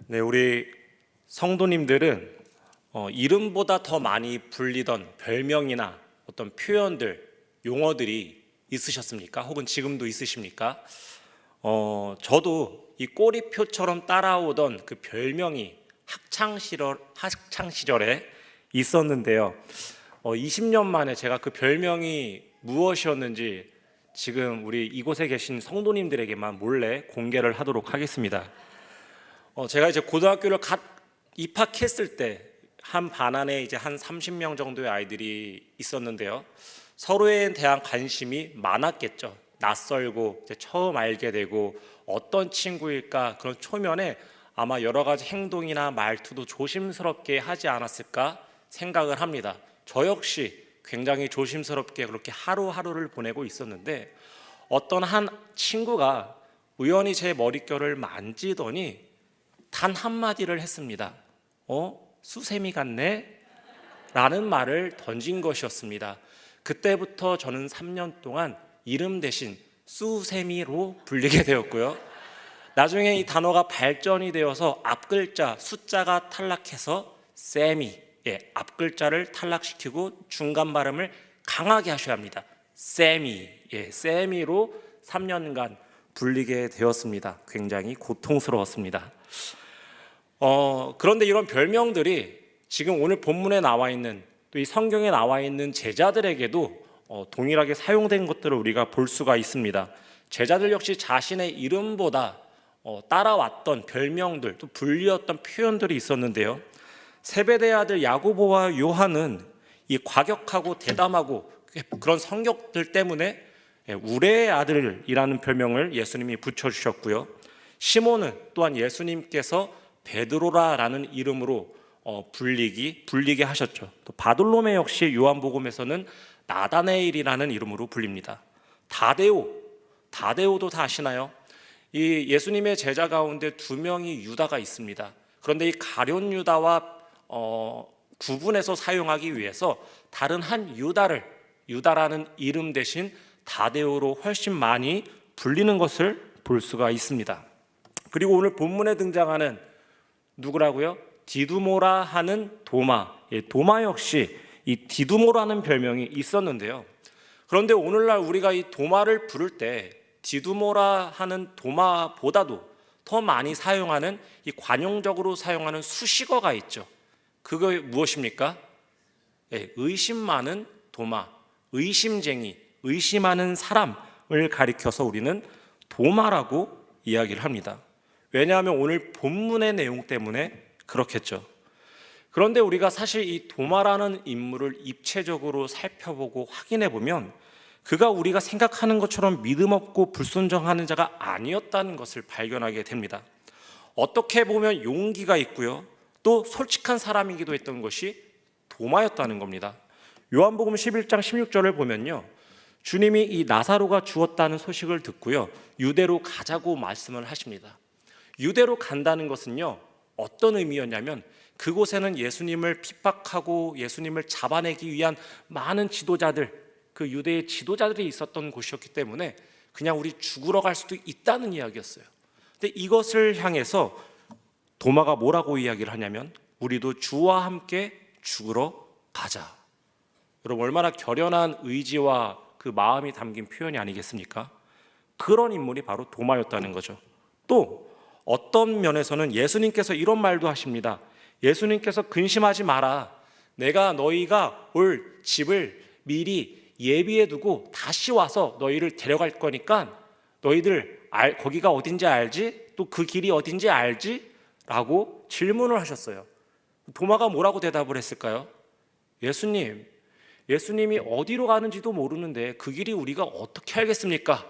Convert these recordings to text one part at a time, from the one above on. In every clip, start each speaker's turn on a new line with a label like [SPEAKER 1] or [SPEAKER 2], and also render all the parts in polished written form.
[SPEAKER 1] 네, 우리 성도님들은 이름보다 더 많이 불리던 별명이나 어떤 표현들, 용어들이 있으셨습니까? 혹은 지금도 있으십니까? 저도 이 꼬리표처럼 따라오던 그 별명이 학창 시절에 있었는데요. 20년 만에 제가 그 별명이 무엇이었는지 지금 우리 이곳에 계신 성도님들에게만 몰래 공개를 하도록 하겠습니다. 제가 이제 고등학교를 입학했을 때 한 반 안에 이제 한 30명 정도의 아이들이 있었는데요. 서로에 대한 관심이 많았겠죠. 낯설고 이제 처음 알게 되고 어떤 친구일까 그런 초면에 아마 여러 가지 행동이나 말투도 조심스럽게 하지 않았을까 생각을 합니다. 저 역시 굉장히 조심스럽게 그렇게 하루하루를 보내고 있었는데 어떤 한 친구가 우연히 제 머릿결을 만지더니 단 한마디를 했습니다. 수세미 같네? 라는 말을 던진 것이었습니다. 그때부터 저는 3년 동안 이름 대신 수세미로 불리게 되었고요. 나중에 이 단어가 발전이 되어서 앞글자 숫자가 탈락해서 세미, 앞글자를 탈락시키고 중간 발음을 강하게 하셔야 합니다. 세미, 세미로 3년간 불리게 되었습니다. 굉장히 고통스러웠습니다. 그런데 이런 별명들이 지금 오늘 본문에 나와 있는 또 이 성경에 나와 있는 제자들에게도 동일하게 사용된 것들을 우리가 볼 수가 있습니다. 제자들 역시 자신의 이름보다 따라왔던 별명들 또 불리었던 표현들이 있었는데요. 세베대의 아들 야고보와 요한은 이 과격하고 대담하고 그런 성격들 때문에 우레의 아들이라는 별명을 예수님이 붙여주셨고요. 시몬은 또한 예수님께서 베드로라라는 이름으로 불리게 하셨죠. 또 바돌로메 역시 요한복음에서는 나다네일이라는 이름으로 불립니다. 다데오도 다 아시나요? 이 예수님의 제자 가운데 2명이 유다가 있습니다. 그런데 이 가룟 유다와 구분해서 사용하기 위해서 다른 한 유다라는 이름 대신 다데오로 훨씬 많이 불리는 것을 볼 수가 있습니다. 그리고 오늘 본문에 등장하는 누구라고요? 디두모라 하는 도마. 도마 역시 이 디두모라는 별명이 있었는데요. 그런데 오늘날 우리가 이 도마를 부를 때 디두모라 하는 도마보다도 더 많이 사용하는 이 관용적으로 사용하는 수식어가 있죠. 그거 무엇입니까? 의심 많은 도마, 의심쟁이, 의심하는 사람을 가리켜서 우리는 도마라고 이야기를 합니다. 왜냐하면 오늘 본문의 내용 때문에 그렇겠죠. 그런데 우리가 사실 이 도마라는 인물을 입체적으로 살펴보고 확인해 보면 그가 우리가 생각하는 것처럼 믿음 없고 불순종하는 자가 아니었다는 것을 발견하게 됩니다. 어떻게 보면 용기가 있고요. 또 솔직한 사람이기도 했던 것이 도마였다는 겁니다. 요한복음 11장 16절을 보면요. 주님이 이 나사로가 죽었다는 소식을 듣고요. 유대로 가자고 말씀을 하십니다. 유대로 간다는 것은요, 어떤 의미였냐면 그곳에는 예수님을 핍박하고 예수님을 잡아내기 위한 많은 지도자들, 그 유대의 지도자들이 있었던 곳이었기 때문에 그냥 우리 죽으러 갈 수도 있다는 이야기였어요. 근데 이것을 향해서 도마가 뭐라고 이야기를 하냐면 우리도 주와 함께 죽으러 가자. 여러분 얼마나 결연한 의지와 그 마음이 담긴 표현이 아니겠습니까? 그런 인물이 바로 도마였다는 거죠. 또 어떤 면에서는 예수님께서 이런 말도 하십니다. 예수님께서 근심하지 마라. 내가 너희가 올 집을 미리 예비해 두고 다시 와서 너희를 데려갈 거니까 너희들 거기가 어딘지 알지? 또 그 길이 어딘지 알지? 라고 질문을 하셨어요. 도마가 뭐라고 대답을 했을까요? 예수님이 어디로 가는지도 모르는데 그 길이 우리가 어떻게 알겠습니까?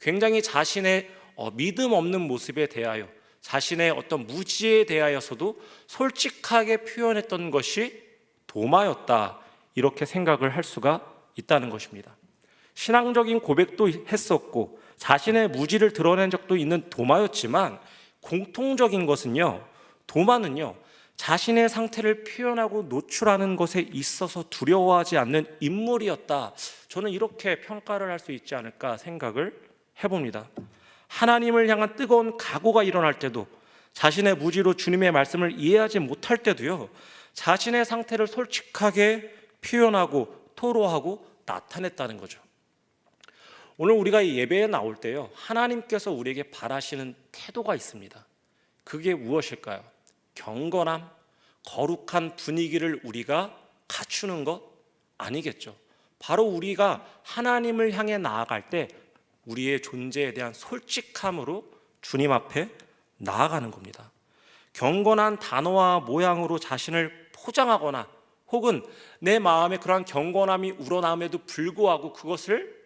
[SPEAKER 1] 굉장히 자신의 믿음 없는 모습에 대하여 자신의 어떤 무지에 대하여서도 솔직하게 표현했던 것이 도마였다. 이렇게 생각을 할 수가 있다는 것입니다. 신앙적인 고백도 했었고 자신의 무지를 드러낸 적도 있는 도마였지만 공통적인 것은요. 도마는요. 자신의 상태를 표현하고 노출하는 것에 있어서 두려워하지 않는 인물이었다. 저는 이렇게 평가를 할 수 있지 않을까 생각을 해봅니다. 하나님을 향한 뜨거운 각오가 일어날 때도 자신의 무지로 주님의 말씀을 이해하지 못할 때도요, 자신의 상태를 솔직하게 표현하고 토로하고 나타냈다는 거죠. 오늘 우리가 이 예배에 나올 때요, 하나님께서 우리에게 바라시는 태도가 있습니다. 그게 무엇일까요? 경건함, 거룩한 분위기를 우리가 갖추는 것 아니겠죠. 바로 우리가 하나님을 향해 나아갈 때 우리의 존재에 대한 솔직함으로 주님 앞에 나아가는 겁니다. 경건한 단어와 모양으로 자신을 포장하거나 혹은 내 마음에 그러한 경건함이 우러나옴에도 불구하고 그것을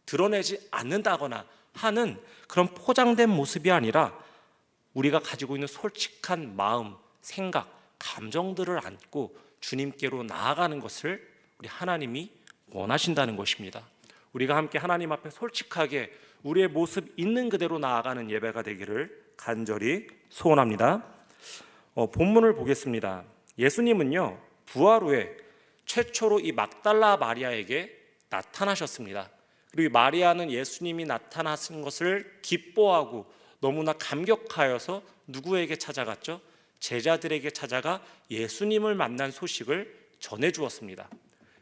[SPEAKER 1] 드러내지 않는다거나 하는 그런 포장된 모습이 아니라 우리가 가지고 있는 솔직한 마음, 생각, 감정들을 안고 주님께로 나아가는 것을 우리 하나님이 원하신다는 것입니다. 우리가 함께 하나님 앞에 솔직하게 우리의 모습 있는 그대로 나아가는 예배가 되기를 간절히 소원합니다. 본문을 보겠습니다. 예수님은요, 부활 후에 최초로 이 막달라 마리아에게 나타나셨습니다. 그리고 마리아는 예수님이 나타나신 것을 기뻐하고 너무나 감격하여서 누구에게 찾아갔죠? 제자들에게 찾아가 예수님을 만난 소식을 전해주었습니다.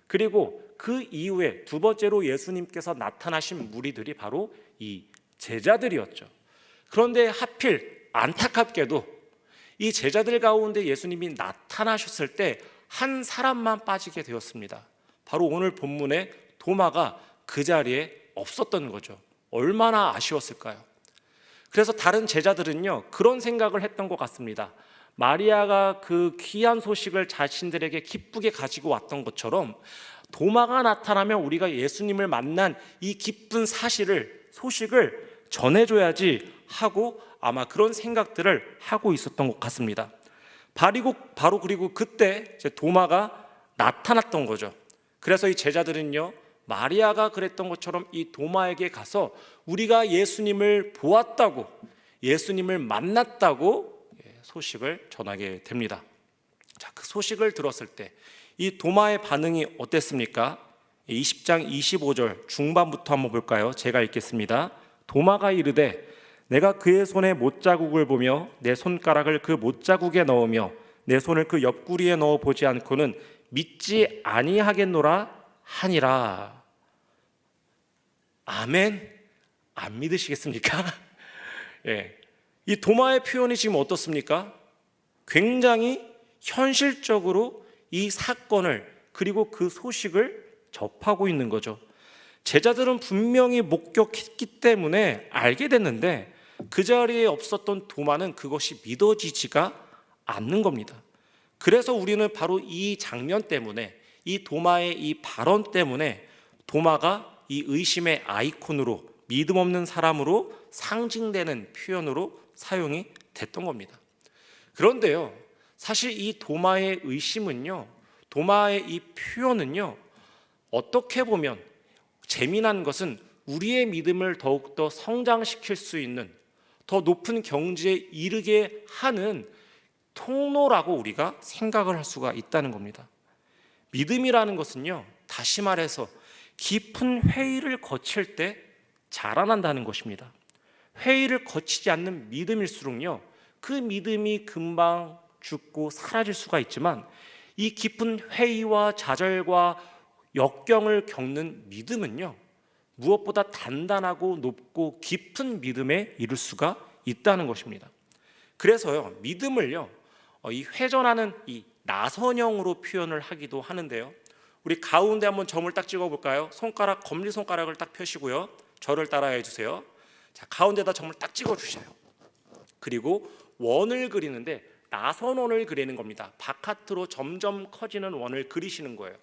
[SPEAKER 1] 그리고 그 이후에 두 번째로 예수님께서 나타나신 무리들이 바로 이 제자들이었죠. 그런데 하필 안타깝게도 이 제자들 가운데 예수님이 나타나셨을 때 한 사람만 빠지게 되었습니다. 바로 오늘 본문의 도마가 그 자리에 없었던 거죠. 얼마나 아쉬웠을까요? 그래서 다른 제자들은요, 그런 생각을 했던 것 같습니다. 마리아가 그 귀한 소식을 자신들에게 기쁘게 가지고 왔던 것처럼 도마가 나타나면 우리가 예수님을 만난 이 기쁜 소식을 전해줘야지 하고 아마 그런 생각들을 하고 있었던 것 같습니다. 바로 그리고 그때 도마가 나타났던 거죠. 그래서 이 제자들은요, 마리아가 그랬던 것처럼 이 도마에게 가서 우리가 예수님을 보았다고, 예수님을 만났다고 소식을 전하게 됩니다. 자, 그 소식을 들었을 때 이 도마의 반응이 어땠습니까? 20장 25절 중반부터 한번 볼까요? 제가 읽겠습니다. 도마가 이르되 내가 그의 손에 못자국을 보며 내 손가락을 그 못자국에 넣으며 내 손을 그 옆구리에 넣어 보지 않고는 믿지 아니하겠노라 하니라. 아멘. 안 믿으시겠습니까? 예. 이 도마의 표현이 지금 어떻습니까? 굉장히 현실적으로 이 사건을 그리고 그 소식을 접하고 있는 거죠. 제자들은 분명히 목격했기 때문에 알게 됐는데 그 자리에 없었던 도마는 그것이 믿어지지가 않는 겁니다. 그래서 우리는 바로 이 장면 때문에, 이 도마의 이 발언 때문에 도마가 이 의심의 아이콘으로, 믿음 없는 사람으로 상징되는 표현으로 사용이 됐던 겁니다. 그런데요, 사실 이 도마의 의심은요, 도마의 이 표현은요, 어떻게 보면 재미난 것은 우리의 믿음을 더욱더 성장시킬 수 있는, 더 높은 경지에 이르게 하는 통로라고 우리가 생각을 할 수가 있다는 겁니다. 믿음이라는 것은요, 다시 말해서 깊은 회의를 거칠 때 자라난다는 것입니다. 회의를 거치지 않는 믿음일수록요, 그 믿음이 금방 죽고 사라질 수가 있지만 이 깊은 회의와 좌절과 역경을 겪는 믿음은요, 무엇보다 단단하고 높고 깊은 믿음에 이를 수가 있다는 것입니다. 그래서요, 믿음을요, 이 회전하는 이 나선형으로 표현을 하기도 하는데요. 우리 가운데 한번 점을 딱 찍어 볼까요? 검지 손가락을 딱 펴시고요, 저를 따라해 주세요. 자, 가운데다 점을 딱 찍어 주세요. 그리고 원을 그리는데 나선원을 그리는 겁니다. 바깥으로 점점 커지는 원을 그리시는 거예요.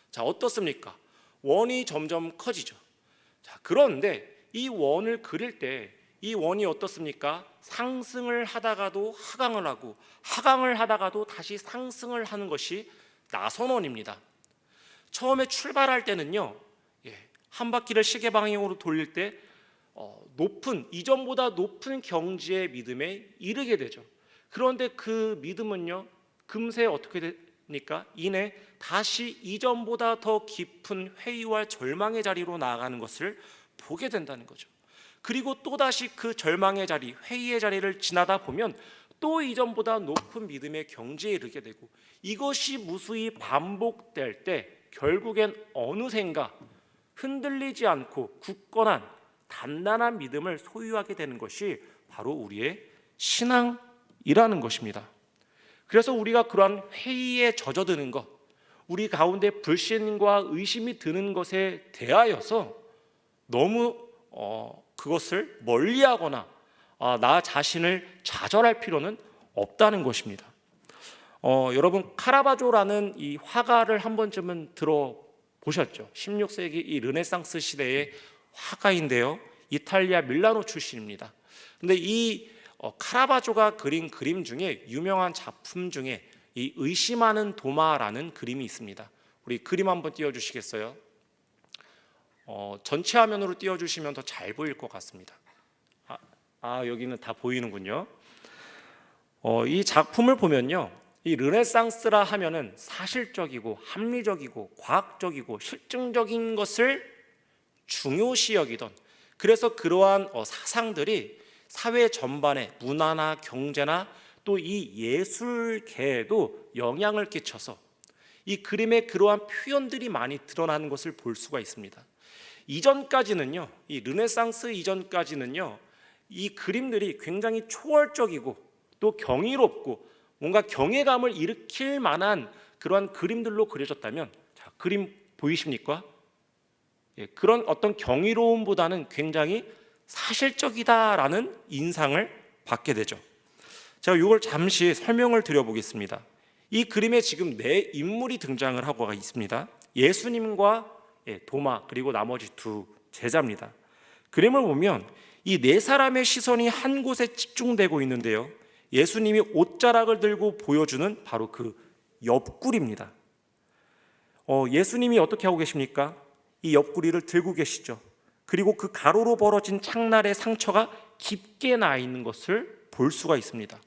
[SPEAKER 1] 자, 어떻습니까? 원이 점점 커지죠. 자, 그런데 이 원을 그릴 때 이 원이 어떻습니까? 상승을 하다가도 하강을 하고 하강을 하다가도 다시 상승을 하는 것이 나선원입니다. 처음에 출발할 때는요, 한 바퀴를 시계 방향으로 돌릴 때 이전보다 높은 경지의 믿음에 이르게 되죠. 그런데 그 믿음은요, 금세 어떻게 됩니까? 이내 다시 이전보다 더 깊은 회의와 절망의 자리로 나아가는 것을 보게 된다는 거죠. 그리고 또다시 그 절망의 자리, 회의의 자리를 지나다 보면 또 이전보다 높은 믿음의 경지에 이르게 되고, 이것이 무수히 반복될 때 결국엔 어느샌가 흔들리지 않고 굳건한 단단한 믿음을 소유하게 되는 것이 바로 우리의 신앙이라는 것입니다. 그래서 우리가 그러한 회의에 젖어드는 것, 우리 가운데 불신과 의심이 드는 것에 대하여서 너무 그것을 멀리하거나 나 자신을 좌절할 필요는 없다는 것입니다. 여러분, 카라바조라는 이 화가를 한 번쯤은 들어보셨죠? 16세기 이 르네상스 시대의 화가인데요, 이탈리아 밀라노 출신입니다. 근데 이 카라바조가 그린 그림 중에 유명한 작품 중에 이 의심하는 도마라는 그림이 있습니다. 우리 그림 한번 띄워주시겠어요? 전체 화면으로 띄워주시면 더 잘 보일 것 같습니다. 여기는 다 보이는군요. 이 작품을 보면요, 이 르네상스라 하면은 사실적이고 합리적이고 과학적이고 실증적인 것을 중요시 여기던, 그래서 그러한 사상들이 사회 전반에 문화나 경제나 또 이 예술계에도 영향을 끼쳐서 이 그림에 그러한 표현들이 많이 드러나는 것을 볼 수가 있습니다. 이전까지는요, 이 르네상스 이전까지는요, 이 그림들이 굉장히 초월적이고 또 경이롭고 뭔가 경외감을 일으킬 만한 그러한 그림들로 그려졌다면, 자, 그림 보이십니까? 그런 어떤 경이로움보다는 굉장히 사실적이다라는 인상을 받게 되죠. 제가 이걸 잠시 설명을 드려보겠습니다. 이 그림에 지금 네 인물이 등장을 하고 있습니다. 예수님과 도마, 그리고 나머지 두 제자입니다. 그림을 보면 이 네 사람의 시선이 한 곳에 집중되고 있는데요, 예수님이 옷자락을 들고 보여주는 바로 그 옆구리입니다. 예수님이 어떻게 하고 계십니까? 이 옆구리를 들고 계시죠. 그리고 그 가로로 벌어진 창날의 상처가 깊게 나 있는 것을 볼 수가 있습니다.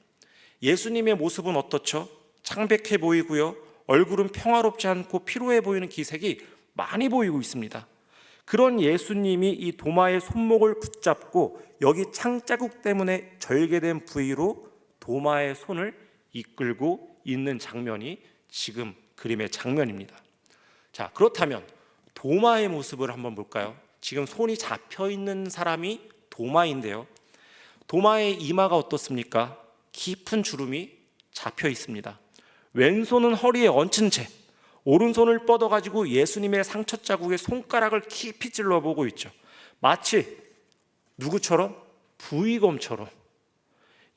[SPEAKER 1] 예수님의 모습은 어떻죠? 창백해 보이고요, 얼굴은 평화롭지 않고 피로해 보이는 기색이 많이 보이고 있습니다. 그런 예수님이 이 도마의 손목을 붙잡고 여기 창자국 때문에 절개된 부위로 도마의 손을 이끌고 있는 장면이 지금 그림의 장면입니다. 자, 그렇다면 도마의 모습을 한번 볼까요? 지금 손이 잡혀 있는 사람이 도마인데요, 도마의 이마가 어떻습니까? 깊은 주름이 잡혀 있습니다. 왼손은 허리에 얹힌 채 오른손을 뻗어가지고 예수님의 상처 자국에 손가락을 깊이 찔러보고 있죠. 마치 누구처럼? 부의검처럼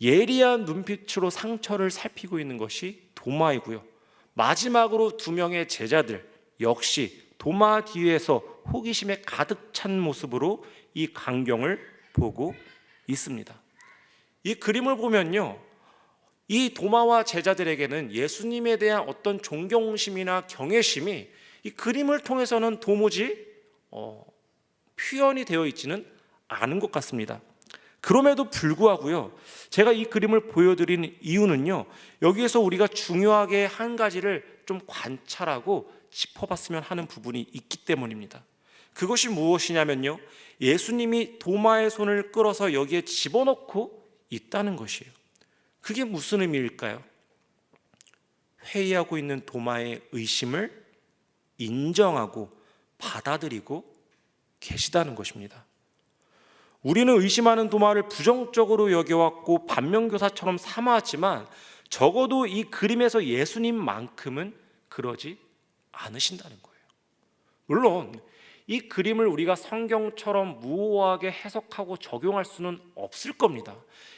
[SPEAKER 1] 예리한 눈빛으로 상처를 살피고 있는 것이 도마이고요. 마지막으로 두 명의 제자들 역시 도마 뒤에서 호기심에 가득 찬 모습으로 이 광경을 보고 있습니다. 이 그림을 보면요, 이 도마와 제자들에게는 예수님에 대한 어떤 존경심이나 경외심이 이 그림을 통해서는 도무지 표현이 되어 있지는 않은 것 같습니다. 그럼에도 불구하고요, 제가 이 그림을 보여드리는 이유는요, 여기에서 우리가 중요하게 한 가지를 좀 관찰하고 짚어봤으면 하는 부분이 있기 때문입니다. 그것이 무엇이냐면요, 예수님이 도마의 손을 끌어서 여기에 집어넣고 있다는 것이에요. 그게 무슨 의미일까요? 회의하고 있는 도마의 의심을 인정하고 받아들이고 계시다는 것입니다. 우리는 의심하는 도마를 부정적으로 여겨왔고 반면교사처럼 삼아왔지만 적어도 이 그림에서 예수님만큼은 그러지 않으신다는 거예요. 물론 이 그림을 우리가 성경처럼 무오하게 해석하고 적용할 수는 없을 겁니다.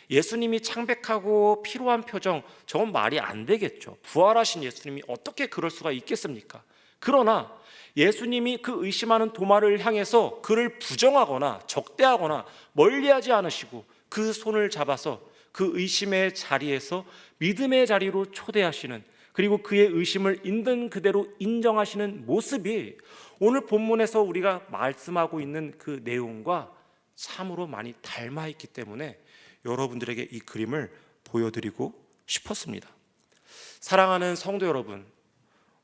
[SPEAKER 1] 예수님이 창백하고 피로한 표정, 저건 말이 안 되겠죠. 부활하신 예수님이 어떻게 그럴 수가 있겠습니까? 그러나 예수님이 그 의심하는 도마를 향해서 그를 부정하거나 적대하거나 멀리하지 않으시고 그 손을 잡아서 그 의심의 자리에서 믿음의 자리로 초대하시는, 그리고 그의 의심을 있는 그대로 인정하시는 모습이 오늘 본문에서 우리가 말씀하고 있는 그 내용과 참으로 많이 닮아 있기 때문에 여러분들에게 이 그림을 보여드리고 싶었습니다. 사랑하는 성도 여러분,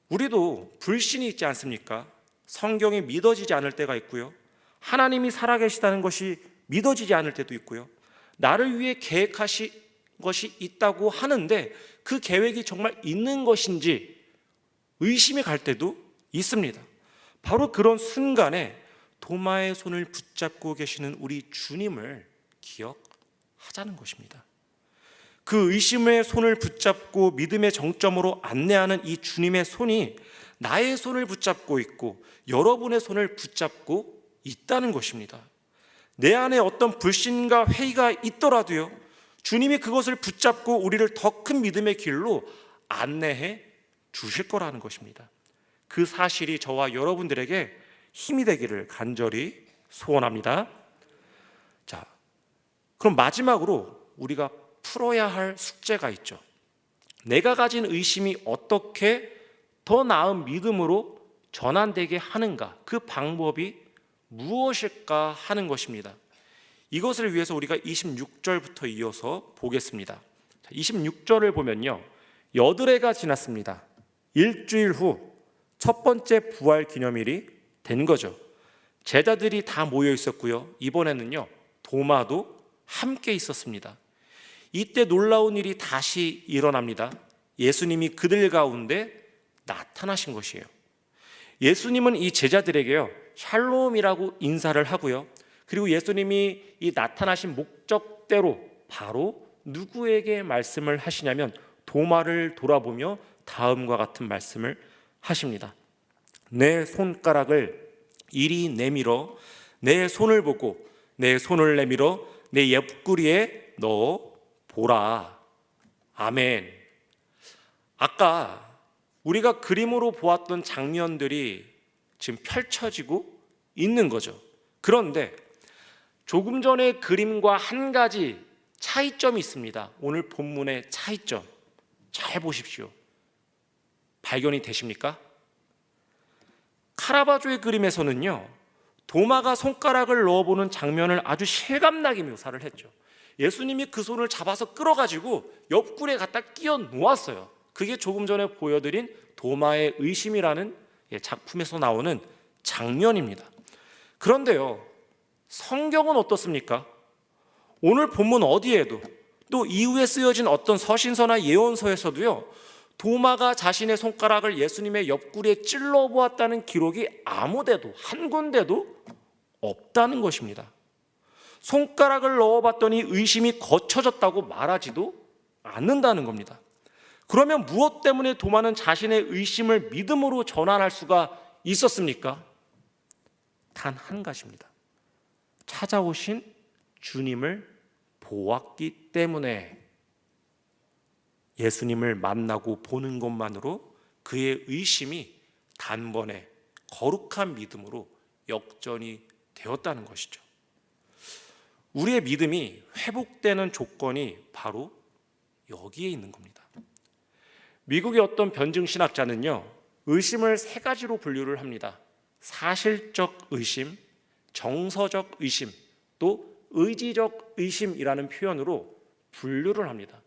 [SPEAKER 1] 우리도 불신이 있지 않습니까? 성경이 믿어지지 않을 때가 있고요, 하나님이 살아계시다는 것이 믿어지지 않을 때도 있고요. 나를 위해 계획하신 것이 있다고 하는데 그 계획이 정말 있는 것인지 의심이 갈 때도 있습니다. 바로 그런 순간에 도마의 손을 붙잡고 계시는 우리 주님을 기억하자는 것입니다. 그 의심의 손을 붙잡고 믿음의 정점으로 안내하는 이 주님의 손이 나의 손을 붙잡고 있고 여러분의 손을 붙잡고 있다는 것입니다. 내 안에 어떤 불신과 회의가 있더라도요, 주님이 그것을 붙잡고 우리를 더 큰 믿음의 길로 안내해 주실 거라는 것입니다. 그 사실이 저와 여러분들에게 힘이 되기를 간절히 소원합니다. 자, 그럼 마지막으로 우리가 풀어야 할 숙제가 있죠. 내가 가진 의심이 어떻게 더 나은 믿음으로 전환되게 하는가, 그 방법이 무엇일까 하는 것입니다. 이것을 위해서 우리가 26절부터 이어서 보겠습니다. 26절을 보면요, 여드레가 지났습니다. 일주일 후 첫 번째 부활 기념일이 된 거죠. 제자들이 다 모여 있었고요, 이번에는요 도마도 함께 있었습니다. 이때 놀라운 일이 다시 일어납니다. 예수님이 그들 가운데 나타나신 것이에요. 예수님은 이 제자들에게요 샬롬이라고 인사를 하고요, 그리고 예수님이 이 나타나신 목적대로 바로 누구에게 말씀을 하시냐면 도마를 돌아보며 다음과 같은 말씀을 하십니다. 내 손가락을 이리 내밀어 내 손을 보고 내 손을 내밀어 내 옆구리에 넣어 보라. 아멘. 아까 우리가 그림으로 보았던 장면들이 지금 펼쳐지고 있는 거죠. 그런데 조금 전의 그림과 한 가지 차이점이 있습니다. 오늘 본문의 차이점 잘 보십시오. 발견이 되십니까? 카라바조의 그림에서는요 도마가 손가락을 넣어보는 장면을 아주 실감나게 묘사를 했죠. 예수님이 그 손을 잡아서 끌어가지고 옆구리에 갖다 끼워 놓았어요. 그게 조금 전에 보여드린 도마의 의심이라는 작품에서 나오는 장면입니다. 그런데요, 성경은 어떻습니까? 오늘 본문 어디에도, 또 이후에 쓰여진 어떤 서신서나 예언서에서도요 도마가 자신의 손가락을 예수님의 옆구리에 찔러 보았다는 기록이 아무데도 한 군데도 없다는 것입니다. 손가락을 넣어봤더니 의심이 거쳐졌다고 말하지도 않는다는 겁니다. 그러면 무엇 때문에 도마는 자신의 의심을 믿음으로 전환할 수가 있었습니까? 단 한 가지입니다. 찾아오신 주님을 보았기 때문에. 예수님을 만나고 보는 것만으로 그의 의심이 단번에 거룩한 믿음으로 역전이 되었다는 것이죠. 우리의 믿음이 회복되는 조건이 바로 여기에 있는 겁니다. 미국의 어떤 변증신학자는요 의심을 세 가지로 분류를 합니다. 사실적 의심, 정서적 의심, 또 의지적 의심이라는 표현으로 분류를 합니다.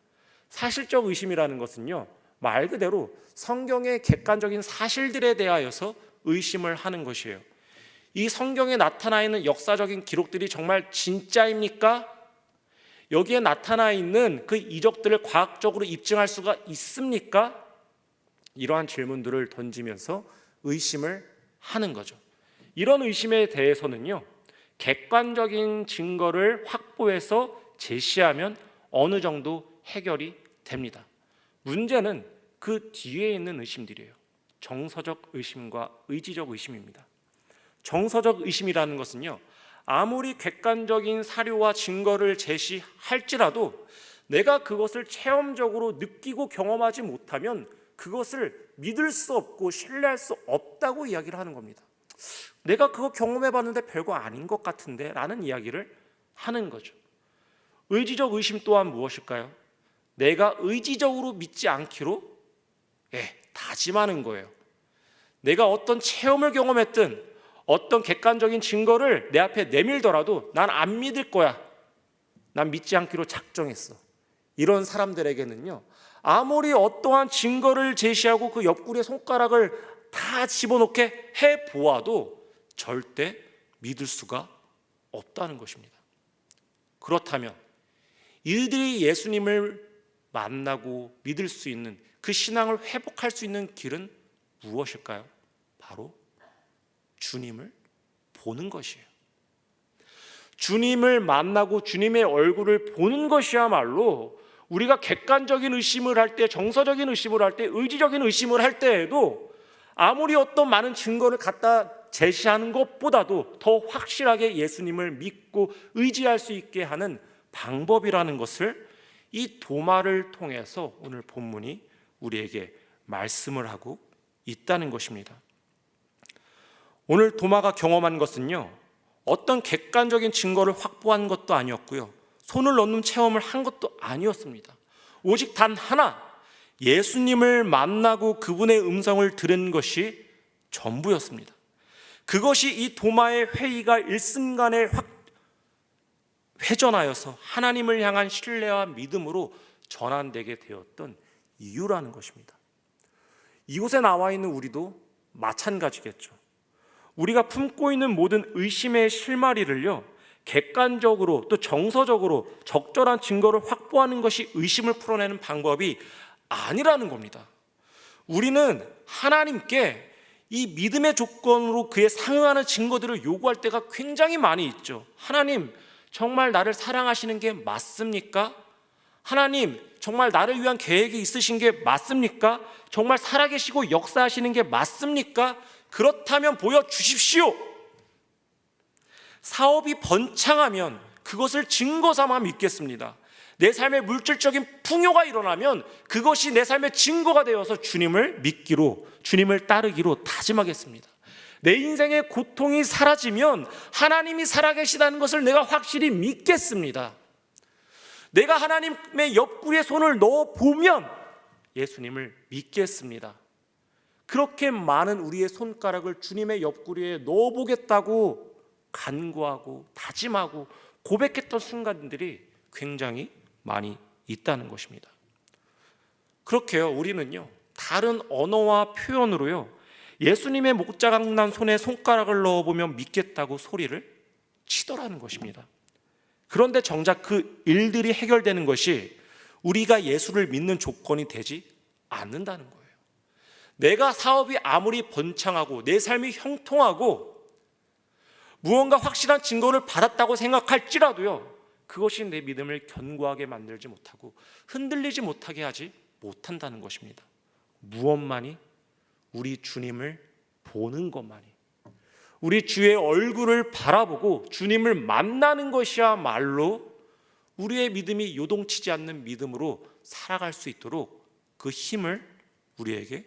[SPEAKER 1] 사실적 의심이라는 것은요 말 그대로 성경의 객관적인 사실들에 대하여서 의심을 하는 것이에요. 이 성경에 나타나 있는 역사적인 기록들이 정말 진짜입니까? 여기에 나타나 있는 그 이적들을 과학적으로 입증할 수가 있습니까? 이러한 질문들을 던지면서 의심을 하는 거죠. 이런 의심에 대해서는요 객관적인 증거를 확보해서 제시하면 어느 정도 해결이 됩니다. 문제는 그 뒤에 있는 의심들이에요. 정서적 의심과 의지적 의심입니다. 정서적 의심이라는 것은요 아무리 객관적인 사료와 증거를 제시할지라도 내가 그것을 체험적으로 느끼고 경험하지 못하면 그것을 믿을 수 없고 신뢰할 수 없다고 이야기를 하는 겁니다. 내가 그거 경험해봤는데 별거 아닌 것 같은데 라는 이야기를 하는 거죠. 의지적 의심 또한 무엇일까요? 내가 의지적으로 믿지 않기로 다짐하는 거예요. 내가 어떤 체험을 경험했든 어떤 객관적인 증거를 내 앞에 내밀더라도 난 안 믿을 거야. 난 믿지 않기로 작정했어. 이런 사람들에게는요 아무리 어떠한 증거를 제시하고 그 옆구리에 손가락을 다 집어넣게 해보아도 절대 믿을 수가 없다는 것입니다. 그렇다면 이들이 예수님을 만나고 믿을 수 있는 그 신앙을 회복할 수 있는 길은 무엇일까요? 바로 주님을 보는 것이에요. 주님을 만나고 주님의 얼굴을 보는 것이야말로 우리가 객관적인 의심을 할 때, 정서적인 의심을 할 때, 의지적인 의심을 할 때에도 아무리 어떤 많은 증거를 갖다 제시하는 것보다도 더 확실하게 예수님을 믿고 의지할 수 있게 하는 방법이라는 것을 이 도마를 통해서 오늘 본문이 우리에게 말씀을 하고 있다는 것입니다. 오늘 도마가 경험한 것은요, 어떤 객관적인 증거를 확보한 것도 아니었고요, 손을 넣는 체험을 한 것도 아니었습니다. 오직 단 하나, 예수님을 만나고 그분의 음성을 들은 것이 전부였습니다. 그것이 이 도마의 회의가 일순간에 확 회전하여서 하나님을 향한 신뢰와 믿음으로 전환되게 되었던 이유라는 것입니다. 이곳에 나와 있는 우리도 마찬가지겠죠. 우리가 품고 있는 모든 의심의 실마리를요, 객관적으로 또 정서적으로 적절한 증거를 확보하는 것이 의심을 풀어내는 방법이 아니라는 겁니다. 우리는 하나님께 이 믿음의 조건으로 그에 상응하는 증거들을 요구할 때가 굉장히 많이 있죠. 하나님, 정말 나를 사랑하시는 게 맞습니까? 하나님, 정말 나를 위한 계획이 있으신 게 맞습니까? 정말 살아계시고 역사하시는 게 맞습니까? 그렇다면 보여주십시오. 사업이 번창하면 그것을 증거 삼아 믿겠습니다. 내 삶에 물질적인 풍요가 일어나면 그것이 내 삶의 증거가 되어서 주님을 믿기로, 주님을 따르기로 다짐하겠습니다. 내 인생의 고통이 사라지면 하나님이 살아계시다는 것을 내가 확실히 믿겠습니다. 내가 하나님의 옆구리에 손을 넣어보면 예수님을 믿겠습니다. 그렇게 많은 우리의 손가락을 주님의 옆구리에 넣어보겠다고 간구하고 다짐하고 고백했던 순간들이 굉장히 많이 있다는 것입니다. 그렇게요, 우리는요, 다른 언어와 표현으로요, 예수님의 목자각난 손에 손가락을 넣어보면 믿겠다고 소리를 치더라는 것입니다. 그런데 정작 그 일들이 해결되는 것이 우리가 예수를 믿는 조건이 되지 않는다는 거예요. 내가 사업이 아무리 번창하고 내 삶이 형통하고 무언가 확실한 증거를 받았다고 생각할지라도요, 그것이 내 믿음을 견고하게 만들지 못하고 흔들리지 못하게 하지 못한다는 것입니다. 무엇만이? 우리 주님을 보는 것만이, 우리 주의 얼굴을 바라보고 주님을 만나는 것이야말로 우리의 믿음이 요동치지 않는 믿음으로 살아갈 수 있도록 그 힘을 우리에게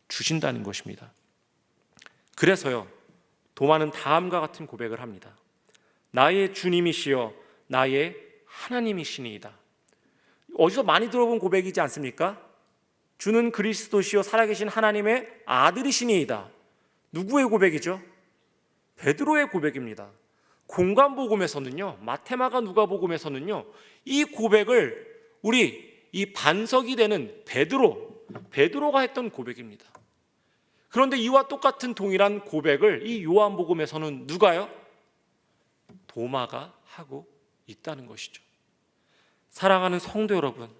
[SPEAKER 1] 주신다는 것입니다. 그래서요, 도마는 다음과 같은 고백을 합니다. 나의 주님이시여 나의 하나님이시니이다. 어디서 많이 들어본 고백이지 않습니까? 주는 그리스도시요 살아계신 하나님의 아들이시니이다. 누구의 고백이죠? 베드로의 고백입니다. 공관복음에서는요, 마태마가 누가복음에서는요, 이 고백을 우리 이 반석이 되는 베드로가 했던 고백입니다. 그런데 이와 똑같은 동일한 고백을 이 요한복음에서는 누가요? 도마가 하고 있다는 것이죠. 사랑하는 성도 여러분,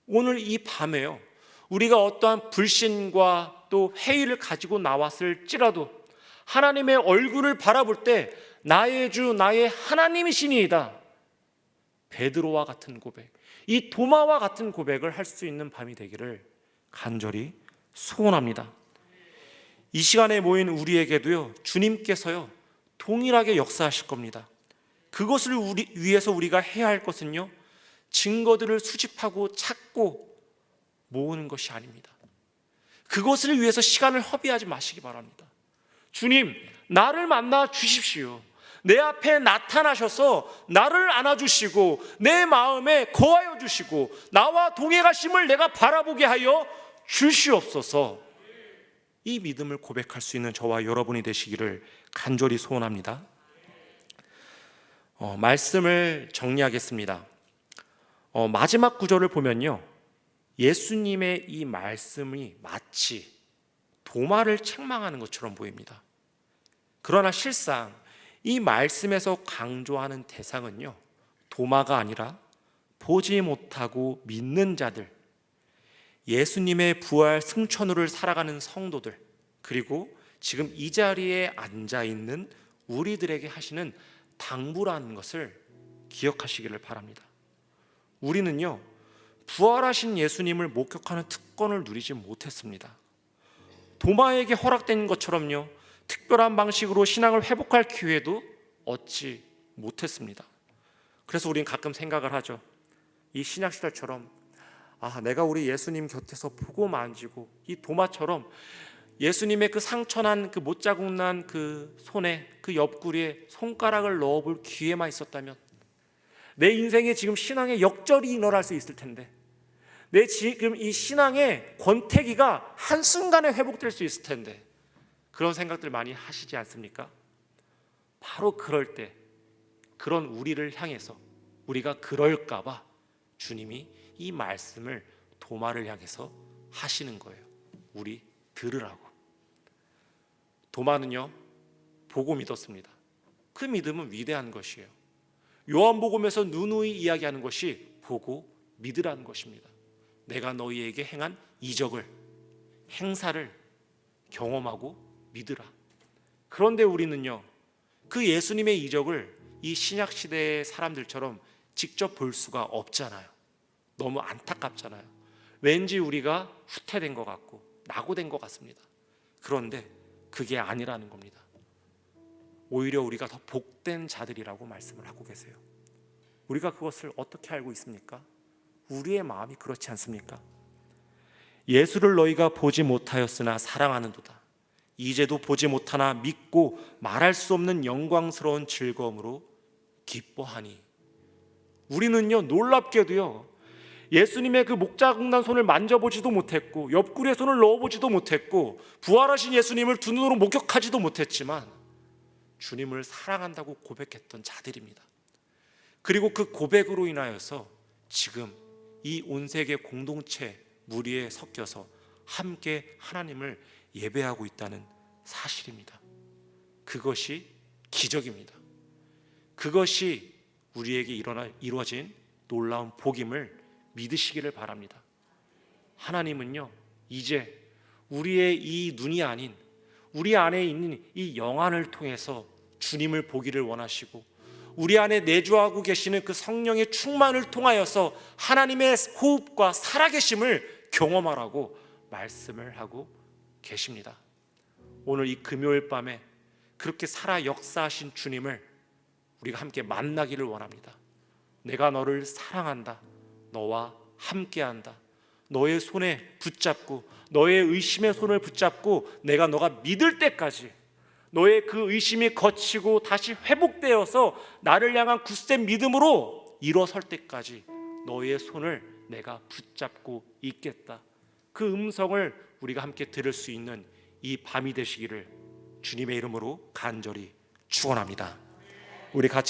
[SPEAKER 1] 오늘 이 밤에요, 우리가 어떠한 불신과 또 회의를 가지고 나왔을지라도 하나님의 얼굴을 바라볼 때 나의 주 나의 하나님이시니이다, 베드로와 같은 고백, 이 도마와 같은 고백을 할 수 있는 밤이 되기를 간절히 소원합니다. 이 시간에 모인 우리에게도요, 주님께서요 동일하게 역사하실 겁니다. 그것을 위해서 우리가 해야 할 것은요, 증거들을 수집하고 찾고 모으는 것이 아닙니다. 그것을 위해서 시간을 허비하지 마시기 바랍니다. 주님, 나를 만나 주십시오. 내 앞에 나타나셔서 나를 안아주시고 내 마음에 거하여 주시고 나와 동행하심을 내가 바라보게 하여 주시옵소서. 이 믿음을 고백할 수 있는 저와 여러분이 되시기를 간절히 소원합니다. 말씀을 정리하겠습니다. 마지막 구절을 보면요, 예수님의 이 말씀이 마치 도마를 책망하는 것처럼 보입니다. 그러나 실상 이 말씀에서 강조하는 대상은요, 도마가 아니라 보지 못하고 믿는 자들, 예수님의 부활 승천으로 살아가는 성도들, 그리고 지금 이 자리에 앉아 있는 우리들에게 하시는 당부라는 것을 기억하시기를 바랍니다. 우리는요, 부활하신 예수님을 목격하는 특권을 누리지 못했습니다. 도마에게 허락된 것처럼요, 특별한 방식으로 신앙을 회복할 기회도 얻지 못했습니다. 그래서 우리는 가끔 생각을 하죠. 이 신약 시절처럼 내가 우리 예수님 곁에서 보고 만지고 이 도마처럼 예수님의 그 상처난 그 못자국 난 그 손에 그 옆구리에 손가락을 넣어볼 기회만 있었다면 내 인생에 지금 신앙의 역절이 일어날 수 있을 텐데, 내 지금 이 신앙의 권태기가 한순간에 회복될 수 있을 텐데, 그런 생각들 많이 하시지 않습니까? 바로 그럴 때 그런 우리를 향해서, 우리가 그럴까 봐 주님이 이 말씀을 도마를 향해서 하시는 거예요. 우리 들으라고. 도마는요, 보고 믿었습니다. 그 믿음은 위대한 것이에요. 요한복음에서 누누이 이야기하는 것이 보고 믿으라는 것입니다. 내가 너희에게 행한 이적을, 행사를 경험하고 믿으라. 그런데 우리는요, 그 예수님의 이적을 이 신약 시대의 사람들처럼 직접 볼 수가 없잖아요. 너무 안타깝잖아요. 왠지 우리가 후퇴된 것 같고 낙오된 것 같습니다. 그런데 그게 아니라는 겁니다. 오히려 우리가 더 복된 자들이라고 말씀을 하고 계세요. 우리가 그것을 어떻게 알고 있습니까? 우리의 마음이 그렇지 않습니까? 예수를 너희가 보지 못하였으나 사랑하는도다. 이제도 보지 못하나 믿고 말할 수 없는 영광스러운 즐거움으로 기뻐하니. 우리는요, 놀랍게도요, 예수님의 그 목자국난 손을 만져보지도 못했고 옆구리에 손을 넣어보지도 못했고 부활하신 예수님을 두 눈으로 목격하지도 못했지만 주님을 사랑한다고 고백했던 자들입니다. 그리고 그 고백으로 인하여서 지금 이 온 세계 공동체 무리에 섞여서 함께 하나님을 예배하고 있다는 사실입니다. 그것이 기적입니다. 그것이 우리에게 이루어진 놀라운 복임을 믿으시기를 바랍니다. 하나님은요, 이제 우리의 이 눈이 아닌 우리 안에 있는 이 영안을 통해서 주님을 보기를 원하시고, 우리 안에 내주하고 계시는 그 성령의 충만을 통하여서 하나님의 호흡과 살아계심을 경험하라고 말씀을 하고 계십니다. 오늘 이 금요일 밤에 그렇게 살아 역사하신 주님을 우리가 함께 만나기를 원합니다. 내가 너를 사랑한다. 너와 함께한다. 너의 손에 붙잡고 너의 의심의 손을 붙잡고 내가 너가 믿을 때까지, 너의 그 의심이 거치고 다시 회복되어서 나를 향한 굳센 믿음으로 일어설 때까지 너의 손을 내가 붙잡고 있겠다. 그 음성을 우리가 함께 들을 수 있는 이 밤이 되시기를 주님의 이름으로 간절히 축원합니다. 우리 같이